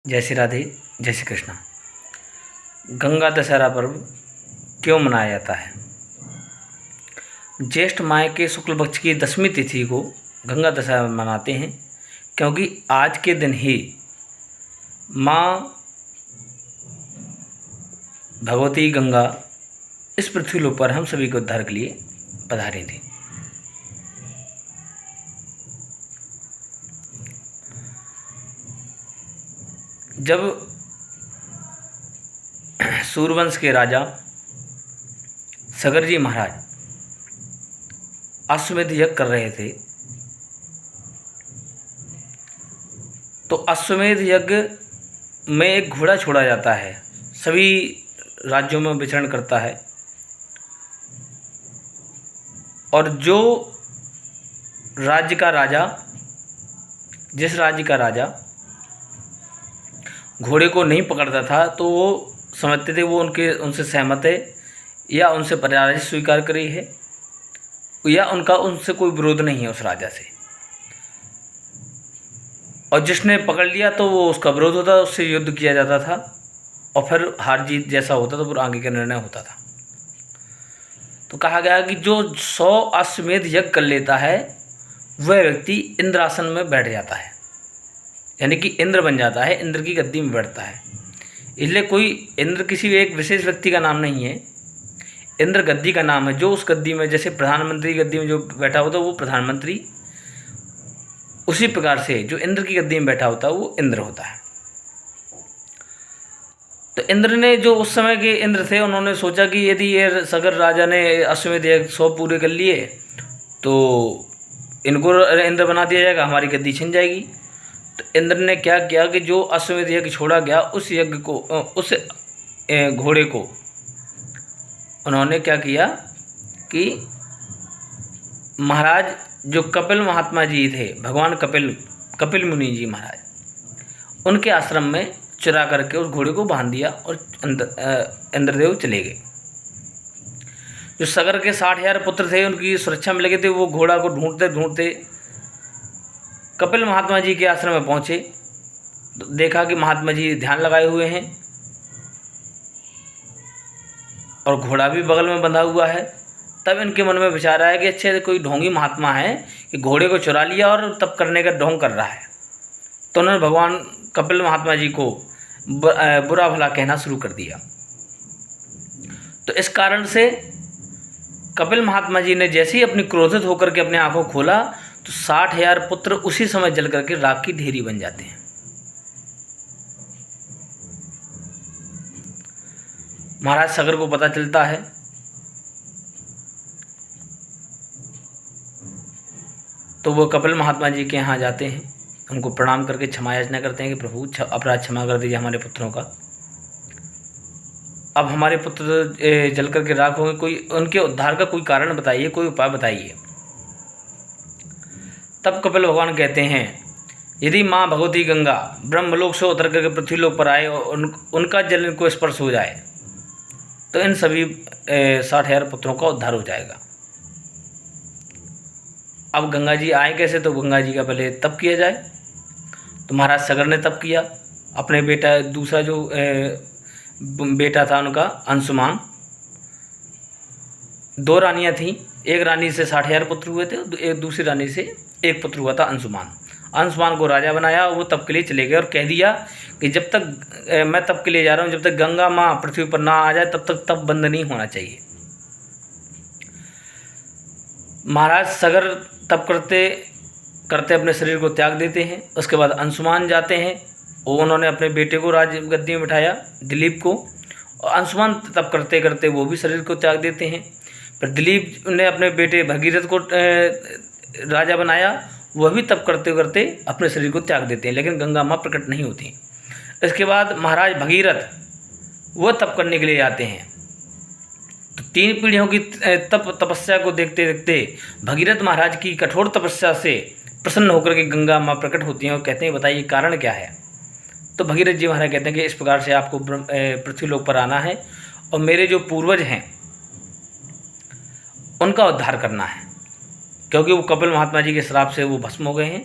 जय श्री राधे, जय श्री कृष्णा। गंगा दशहरा पर्व क्यों मनाया जाता है? ज्येष्ठ माह के शुक्ल पक्ष की 10वीं तिथि को गंगा दशहरा मनाते हैं, क्योंकि आज के दिन ही माँ भगवती गंगा इस पृथ्वी लोक पर हम सभी के उद्धार के लिए पधारी थी। जब सूर्यवंश के राजा सगर जी महाराज अश्वमेध यज्ञ कर रहे थे, तो अश्वमेध यज्ञ में एक घोड़ा छोड़ा जाता है, सभी राज्यों में विचरण करता है, और जो राज्य का राजा, जिस राज्य का राजा घोड़े को नहीं पकड़ता था, तो वो समझते थे वो उनसे सहमत है या उनसे पराजय स्वीकार करी है, या उनका उनसे कोई विरोध नहीं है उस राजा से। और जिसने पकड़ लिया तो वो उसका विरोध होता, उससे युद्ध किया जाता था, और फिर हार जीत जैसा होता तो फिर आगे का निर्णय होता था। तो कहा गया कि जो 100 अश्वमेध यज्ञ कर लेता है वह व्यक्ति इंद्रासन में बैठ जाता है, यानी कि इंद्र बन जाता है, इंद्र की गद्दी में बैठता है। इसलिए कोई इंद्र किसी एक विशेष व्यक्ति का नाम नहीं है, इंद्र गद्दी का नाम है। जो उस गद्दी में, जैसे प्रधानमंत्री गद्दी में जो बैठा होता है वो प्रधानमंत्री, उसी प्रकार से जो इंद्र की गद्दी में बैठा होता है वो इंद्र होता है। तो इंद्र ने, जो उस समय के इंद्र थे, उन्होंने सोचा कि यदि ये सगर राजा ने अश्वमेध यज्ञ 100 पूरे कर लिए तो इनको इंद्र बना दिया जाएगा, हमारी गद्दी छिन जाएगी। तो इंद्र ने क्या किया कि जो अश्वमेध यज्ञ छोड़ा गया उस यज्ञ को, उस घोड़े को उन्होंने क्या किया कि महाराज जो कपिल महात्मा जी थे, भगवान कपिल मुनि जी महाराज, उनके आश्रम में चुरा करके उस घोड़े को बांध दिया और इंद्रदेव चले गए। जो सगर के 60,000 पुत्र थे उनकी सुरक्षा में लगे थे, वो घोड़ा को ढूंढते ढूंढते कपिल महात्मा जी के आश्रम में पहुँचे। तो देखा कि महात्मा जी ध्यान लगाए हुए हैं और घोड़ा भी बगल में बंधा हुआ है। तब इनके मन में विचार आया कि अच्छे कोई ढोंगी महात्मा है कि घोड़े को चुरा लिया और तब करने का ढोंग कर रहा है। तो उन्होंने भगवान कपिल महात्मा जी को बुरा भला कहना शुरू कर दिया। तो इस कारण से कपिल महात्मा जी ने जैसे ही अपनी क्रोधित होकर के अपने आंखों खोला तो 60,000 पुत्र उसी समय जल करके राख की ढेरी बन जाते हैं। महाराज सगर को पता चलता है, तो वो कपिल महात्मा जी के यहाँ जाते हैं, उनको प्रणाम करके क्षमा याचना करते हैं कि प्रभु अपराध क्षमा कर दीजिए हमारे पुत्रों का। अब हमारे पुत्र जल करके राख होंगे, कोई उनके उद्धार का कोई कारण बताइए, कोई उपाय बताइए। तब कपिल भगवान कहते हैं, यदि माँ भगवती गंगा ब्रह्मलोक से उतर करके पृथ्वी लोक पर आए और उनका जल इनको स्पर्श हो जाए तो इन सभी 60,000 पुत्रों का उद्धार हो जाएगा। अब गंगा जी आए कैसे? तो गंगा जी का पहले तप किया जाए। तो महाराज सगर ने तप किया, अपने बेटा, दूसरा जो बेटा था उनका अंशुमान, 2 रानियां थीं, एक रानी से 60,000 पुत्र हुए थे, एक दूसरी रानी से एक पुत्र हुआ था अंशुमान। अंशुमान को राजा बनाया, वो तप के लिए चले गए और कह दिया कि जब तक मैं तप के लिए जा रहा हूँ, जब तक गंगा माँ पृथ्वी पर ना आ जाए तब तक तप बंद नहीं होना चाहिए। महाराज सगर तप करते करते अपने शरीर को त्याग देते हैं। उसके बाद अंशुमान जाते हैं, वो उन्होंने अपने बेटे को राज गद्दी में बिठाया, दिलीप को, और अंशुमान तप करते करते वो भी शरीर को त्याग देते हैं। फिर दिलीप ने अपने बेटे भगीरथ को राजा बनाया, वह भी तप करते करते अपने शरीर को त्याग देते हैं, लेकिन गंगा माँ प्रकट नहीं होती। इसके बाद महाराज भगीरथ वो तप करने के लिए जाते हैं। तो 3 पीढ़ियों की तपस्या को देखते देखते भगीरथ महाराज की कठोर तपस्या से प्रसन्न होकर के गंगा माँ प्रकट होती हैं और कहते हैं, बताइए कारण क्या है? तो भगीरथ जी महाराज कहते हैं कि इस प्रकार से आपको पृथ्वी लोक पर आना है और मेरे जो पूर्वज हैं उनका उद्धार करना है, क्योंकि वो कपिल महात्मा जी के श्राप से वो भस्म हो गए हैं।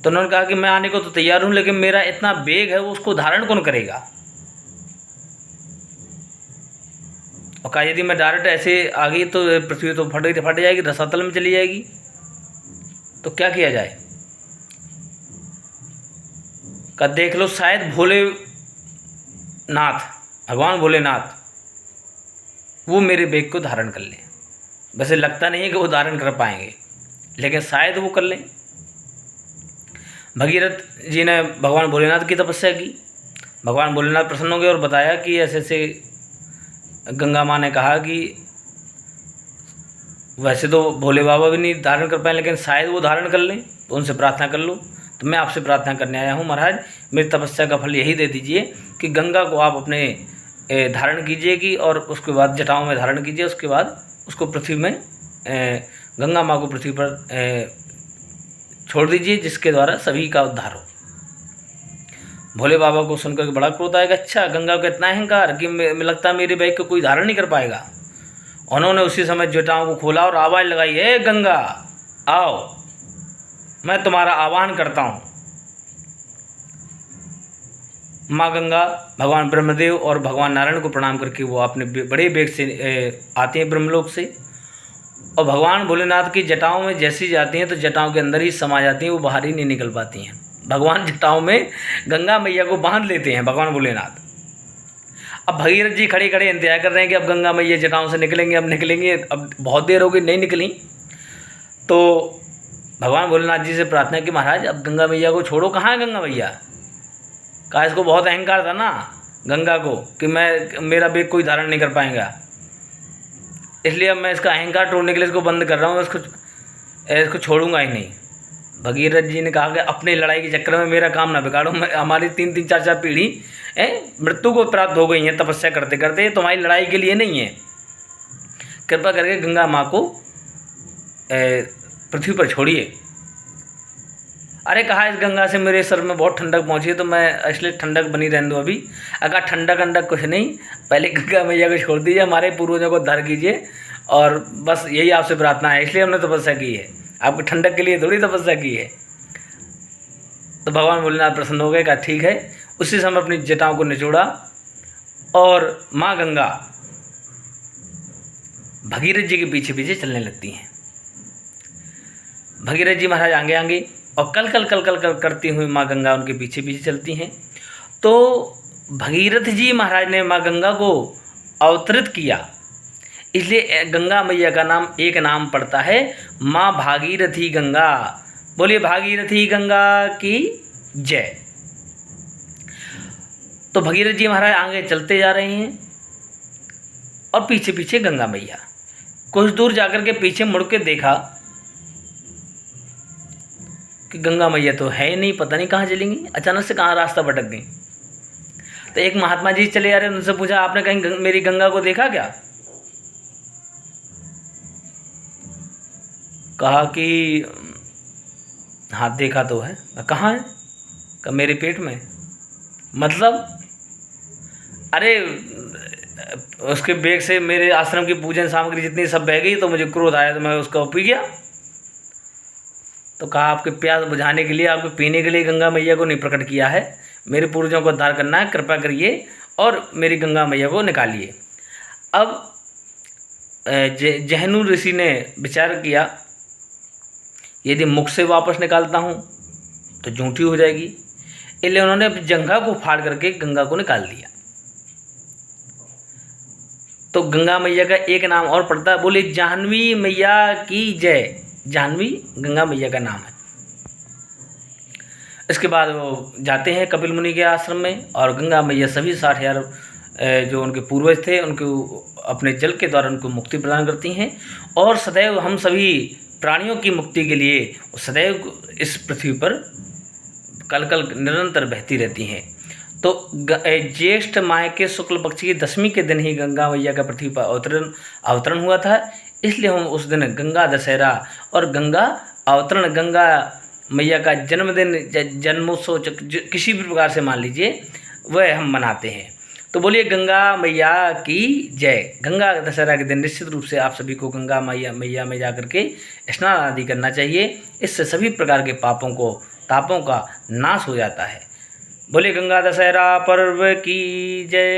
तो उन्होंने कहा कि मैं आने को तो तैयार हूँ, लेकिन मेरा इतना वेग है वो उसको धारण कौन करेगा। और कहा यदि मैं डायरेक्ट ऐसे आ गई तो पृथ्वी तो फट जाएगी, रसातल में चली जाएगी, तो क्या किया जाए। का देख लो शायद भोलेनाथ, भगवान भोलेनाथ वो मेरे वेग को धारण कर लें। वैसे लगता नहीं है कि वो धारण कर पाएंगे, लेकिन शायद वो कर लें। भगीरथ जी ने भगवान भोलेनाथ की तपस्या की। भगवान भोलेनाथ प्रसन्न हो गए और बताया कि ऐसे ऐसे गंगा माँ ने कहा कि वैसे तो भोले बाबा भी नहीं धारण कर पाए, लेकिन शायद वो धारण कर लें, तो उनसे प्रार्थना कर लो। तो मैं आपसे प्रार्थना करने आया हूँ महाराज, मेरी तपस्या का फल यही दे दीजिए कि गंगा को आप अपने धारण कीजिएगी और उसके बाद जटाओं में धारण कीजिए, उसके बाद उसको पृथ्वी में गंगा माँ को पृथ्वी पर छोड़ दीजिए, जिसके द्वारा सभी का उद्धार हो। भोले बाबा को सुनकर बड़ा क्रोध आएगा, अच्छा गंगा का इतना अहंकार कि लगता है मेरे बैग को कोई धारण नहीं कर पाएगा। उन्होंने उसी समय जटाओं को खोला और आवाज़ लगाई, हे गंगा आओ, मैं तुम्हारा आह्वान करता हूँ। माँ गंगा भगवान ब्रह्मदेव और भगवान नारायण को प्रणाम करके वो अपने बड़े वेग से आती हैं ब्रह्मलोक से, और भगवान भोलेनाथ की जटाओं में जैसी जाती हैं तो जटाओं के अंदर ही समा जाती हैं, वो बाहर ही नहीं निकल पाती हैं। भगवान जटाओं में गंगा मैया को बांध लेते हैं भगवान भोलेनाथ। अब भगीरथ जी खड़े खड़े इंतजार कर रहे हैं कि अब गंगा मैया जटाओं से निकलेंगे, अब निकलेंगे, अब बहुत देर हो गई नहीं निकली। तो भगवान भोलेनाथ जी से प्रार्थना की, महाराज अब गंगा मैया को छोड़ो, कहाँ है गंगा मैया। कहा इसको बहुत अहंकार था ना गंगा को कि मेरा वेग कोई धारण नहीं कर पाएगा, इसलिए अब मैं इसका अहंकार तोड़ने के लिए इसको बंद कर रहा हूँ, इसको छोड़ूंगा ही नहीं। भगीरथ जी ने कहा कि अपने लड़ाई के चक्कर में मेरा काम ना बिगाड़ो, हमारी 3-3 4-4 पीढ़ी मृत्यु को प्राप्त हो गई हैं तपस्या करते करते, तुम्हारी लड़ाई के लिए नहीं है। कृपा करके गंगा माँ को पृथ्वी पर छोड़िए। अरे कहा इस गंगा से मेरे सर में बहुत ठंडक पहुँची है, तो मैं इसलिए ठंडक बनी रहने दो अभी। अगर ठंडक अंडक कुछ नहीं, पहले गंगा मैया को छोड़ दीजिए, हमारे पूर्वजों को उद्धार कीजिए, और बस यही आपसे प्रार्थना है, इसलिए हमने तपस्या की है, आपको ठंडक के लिए थोड़ी तपस्या की है। तो भगवान भोलेनाथ प्रसन्न हो गए, कहा ठीक है। उसी समय अपनी जटाओं को निचोड़ा और माँ गंगा भगीरथ जी के पीछे पीछे चलने लगती हैं। भगीरथ जी महाराज आगे आगे और कल कल कल कल कल करती हुई माँ गंगा उनके पीछे पीछे चलती हैं। तो भगीरथ जी महाराज ने माँ गंगा को अवतरित किया, इसलिए गंगा मैया का नाम एक नाम पड़ता है माँ भागीरथी गंगा। बोलिए भागीरथी गंगा की जय। तो भगीरथ जी महाराज आगे चलते जा रहे हैं और पीछे पीछे गंगा मैया। कुछ दूर जाकर के पीछे मुड़ के देखा कि गंगा मैया तो है नहीं, पता नहीं कहाँ चलेंगी, अचानक से कहाँ रास्ता भटक गई। तो एक महात्मा जी चले आ रहे, उनसे पूछा आपने कहीं मेरी गंगा को देखा क्या। कहा कि हाँ देखा तो है। कहाँ है। कहा मेरे पेट में। मतलब अरे उसके बेग से मेरे आश्रम की पूजन सामग्री जितनी सब बह गई, तो मुझे क्रोध आया तो मैं उसका पी गया। तो कहा आपके प्यास बुझाने के लिए, आपके पीने के लिए गंगा मैया को नहीं प्रकट किया है, मेरे पूर्वजों को उद्धार करना है, कृपा करिए और मेरी गंगा मैया को निकालिए। अब जहनु ऋषि ने विचार किया, यदि मुख से वापस निकालता हूँ तो झूठी हो जाएगी, इसलिए उन्होंने अपनी जंघा को फाड़ करके गंगा को निकाल दिया। तो गंगा मैया का एक नाम और पड़ता है, बोले जाह्नवी मैया की जय। जाह्नवी गंगा मैया का नाम है। इसके बाद वो जाते हैं कपिल मुनि के आश्रम में, और गंगा मैया सभी 60,000 जो उनके पूर्वज थे उनको अपने जल के द्वारा उनको मुक्ति प्रदान करती हैं, और सदैव हम सभी प्राणियों की मुक्ति के लिए सदैव इस पृथ्वी पर कल कल निरंतर बहती रहती हैं। तो ज्येष्ठ माह के शुक्ल पक्ष की 10वीं के दिन ही गंगा मैया का पृथ्वी पर अवतरण हुआ था, इसलिए हम उस दिन गंगा दशहरा और गंगा अवतरण, गंगा मैया का जन्मदिन, जन्मोत्सव किसी भी प्रकार से मान लीजिए, वह हम मनाते हैं। तो बोलिए गंगा मैया की जय। गंगा दशहरा के दिन निश्चित रूप से आप सभी को गंगा मैया में जा कर के स्नान आदि करना चाहिए, इससे सभी प्रकार के पापों को तापों का नाश हो जाता है। बोले गंगा दशहरा पर्व की जय।